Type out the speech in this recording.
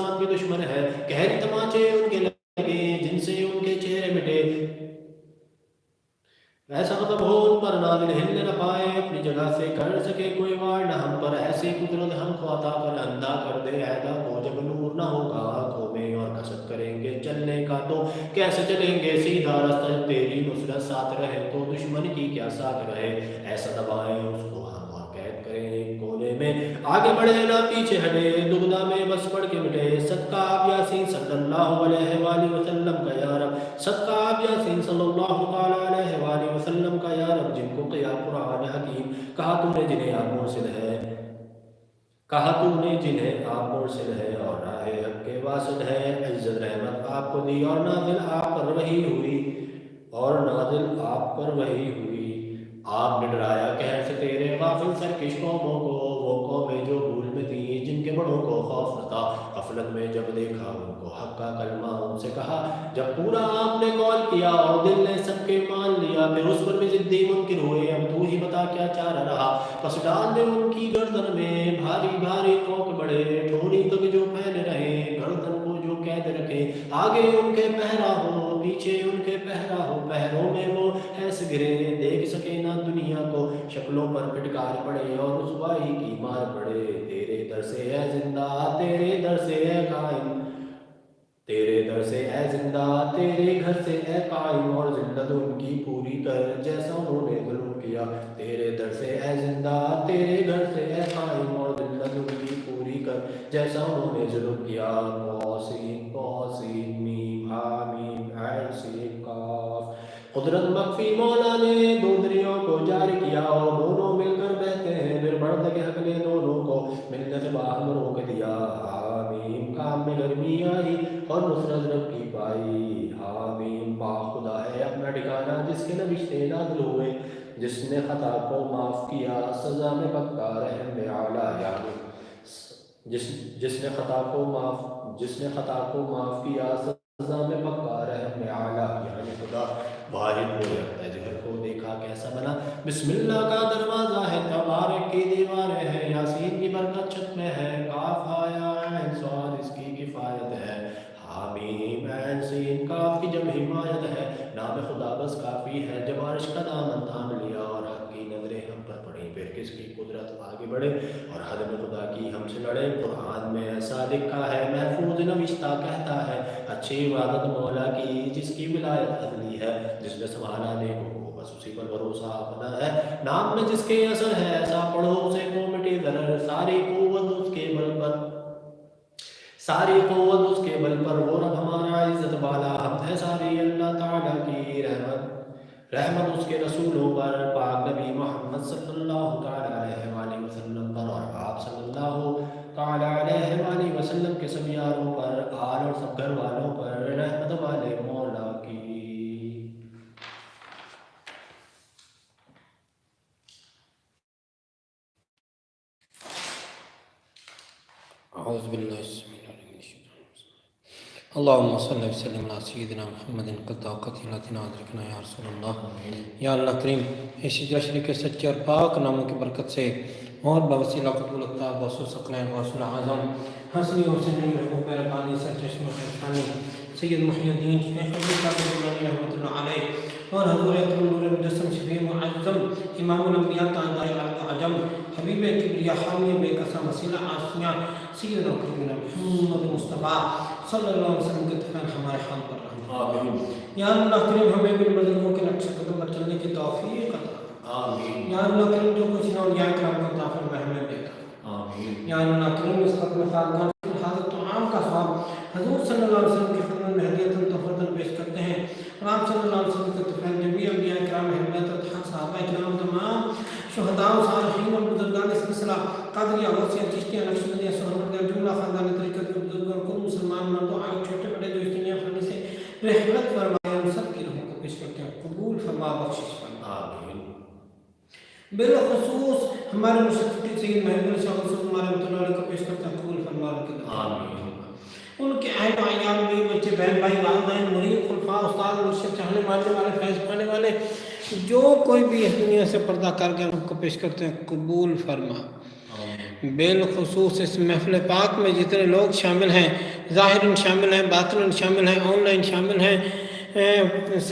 انسان بھی دشمن ہے، گہری تماچے ان کے لگے جن سے ان کے چہرے مٹے، ایسا غضب ہو ان پر نازل ہلنے نہ پائے اپنی جگہ سے، کر سکے کوئی وار نہ ہم پر، ایسی قدرت ہم کو عطا کر اندھا کر دے عہدہ کو جب نور نہ ہوگا آنکھوں میں، اور کسب کریں گے چلنے کا تو کیسے چلیں گے سیدھا راستہ، جب تیری نصرت ساتھ رہے تو دشمن کی کیا ساتھ رہے، ایسا دبائیں اس کو ہم اور قید کریں ایک کونے میں، آگے بڑھے نہ پیچھے ہٹے دگنا میں بس پڑھ کے مٹے، صدقہ آپ یاسین صلی اللہ علیہ وآلہ وسلم کا یا رب، صدقہ آپ یاسین صلی اللہ علیہ وآلہ وسلم کا یا رب، جن کو قیا قرآن حکیم کہا تو نے جنہیں آپ مرسل ہے، کہا تو نے جنہیں آپ مرسل ہے، اور راہ حق کے واسط ہے، عزت رحمت آپ کو دی اور نازل آپ پر وحی ہوئی، اور نازل آپ پر وحی ہوئی، آپ نے ڈرایا کہر سے تیرے غافل سرکش قوموں کو، وہ قومیں جو بھول میں تھیں جن کے بڑوں کو خوف نہ تھا، غفلت میں جب دیکھا ان کو حق کا کلمہ ان سے کہا، جب پورا آپ نے قول کیا اور دل نے سب کے مان لیا، پھر اس پر بھی ضدی منکر ہوئے، اب تو ہی بتا کیا چارہ رہا، پس ڈال دے ان کی گردن میں بھاری بھاری کوک بڑے، ٹھوڑی تک جو پہنے رہے گردن کو جو قید رکھے، آگے ان کے پہرا ہو پیچھے ان کے پہرا ہو، پہروں میں وہ ایسے گرے دیکھ سکے نہ دنیا کو، شکلوں پر پھٹکار پڑے اور رسوائی کی مار پڑے، تیرے در سے اے زندہ تیرے در سے اے قائم، تیرے در سے اے زندہ تیرے گھر سے اے قائم، اور ذلت ان کی پوری کر جیسا انہوں نے ظلم کیا، تیرے در سے اے زندہ تیرے گھر سے اے قائم، اور ذلت ان کی پوری کر جیسا انہوں نے ظلم کیا، قوسین قوسین میم حامیم عین سین قاف، قدرت مخفی مولا نے دو دریوں کو جاری کیا، اور دونوں مل کر بہتے ہیں، پھر بڑھ کے حق نے دونوں کو ملنے سے باہم روک دیا، حامیم کام میں گرمی آئی اور نصرت رب کی پائی، حامیم پاک خدا ہے اپنا ٹھکانہ جس کے نبشتے نازل ہوئے، جس نے خطا کو معاف کیا سزا میں پکا رحم میں اعلیٰ، یعنی جس نے خطا کو معاف کیا سزا میں پکا رحم میں اعلیٰ، یعنی خدا واحد وہ رکھتا ہے، جگر کو دیکھا کیسا بنا، بسم اللہ کا دروازہ ہے تبارک کی دیواریں ہیں، یاسین کی برکت چھت میں ہے، کاف آیا عین صاد اس کی کفایت ہے، حامیم عین سین کاف کی جب حمایت ہے، نام خدا بس کافی ہے، جب عرش کا دامن تھام لیا اور حق کی نظریں ہم پر پڑیں، پھر کس کی قدرت آگے بڑھے اور حد میں خدا کی ہم سے لڑے، قرآن میں ایسا لکھا ہے محفوظ نوشتہ کہتا ہے، اچھی عبادت مولا کی جس کی ولایت عدلی ہے، جس نے سنبھالا نیکوں کو بس اسی پر بھروسہ اپنا ہے، نام میں جس کے اثر ہے ایسا پڑھو اسے کو مٹی ضرر، ساری قوت اس کے بل پر، ساری قوت اس کے بل پر، وہ رب ہمارا عزت والا، حمد ہے ساری اللہ تعالیٰ کی، رحمت اس کے رسولوں پر، پاک نبی محمد صلی اللہ علیہ وآلہ وسلم پر، اور آپ صلی اللہ علیہ وآلہ وسلم کے سب یاروں پر، آل اور سب گھر والوں پر، رحمت والے مولا کی۔ اعوذ باللہ السمیع العلیم من الشیطان الرجیم، اللہم صلی وسلم علی سیدنا محمد قد قتلتنا ادرکنا یا رسول اللہ، یا اللہ کریم اس جشن کے سچے اور پاک ناموں کی برکت سے اور بوسیلہ قبول اقتاب وصول ثقلین وصول اعظم حسنی حسنی رحمت ربانی سرچشمہ خیرخانی سید محی الدین شیخ عبداللہ رحمۃ اللہ علیہ، اور حضور اکرم نور مجسم شفیع معظم امام الانبیاء تاجدار العجم حبیب کبریاء حامی بے قسم وسیلہ آسیاں سید اکرم محمد مصطفیٰ صلی اللہ علیہ وسلم کے تفین ہمارے خان پر رحمت، یا اللہ کریم ہمیں بالبزرگوں کے نقش قدم پر چلنے کی توفیق عطا، یا اللہ کریم جو کچھ نہ اولیاء کرام کو عطا فرمائے ہمیں بھی عطا، یا اللہ کریم اس ختم خالقان حاضر طعام کا ثواب حضور صلی اللہ علیہ وسلم کی خدمت میں ہدیۃ تفضل پیش کرتے ہیں، اور آپ صلی اللہ علیہ وسلم کے تفین جبی انبیاء کرام اہل بیت صحابہ کرام تمام شہداء و صالحین اور بزرگان سلسلہ قادریہ غوثیہ چشتیہ نقشبندیہ سہروردیہ جملہ خاندان طریقت کے بزرگوں کو مسلمان مردوں آگے چھوٹے بڑے جو اس دنیا خانے سے رحمت فرمائے، ہم سب کی روحوں کو پیش کرتے ہیں، قبول فرما بخشش فرما، بالخصوص ہمارے مشرفی سید محمد علی شاہ صاحب ہمارے رحمۃ اللہ علیہ کو پیش کرتے ہیں، قبول فرما، ان کے اہل و عیال میں بچے بہن بھائی والدین مرید خلفاء استاد مرشد چاہنے والے فیض پانے والے جو کوئی بھی اس دنیا سے پردہ کر گئے ان کو پیش کرتے ہیں، قبول فرما، بالخصوص اس محفل پاک میں جتنے لوگ شامل ہیں، ظاہراً شامل ہیں، باطناً شامل ہیں، آن لائن شامل ہیں،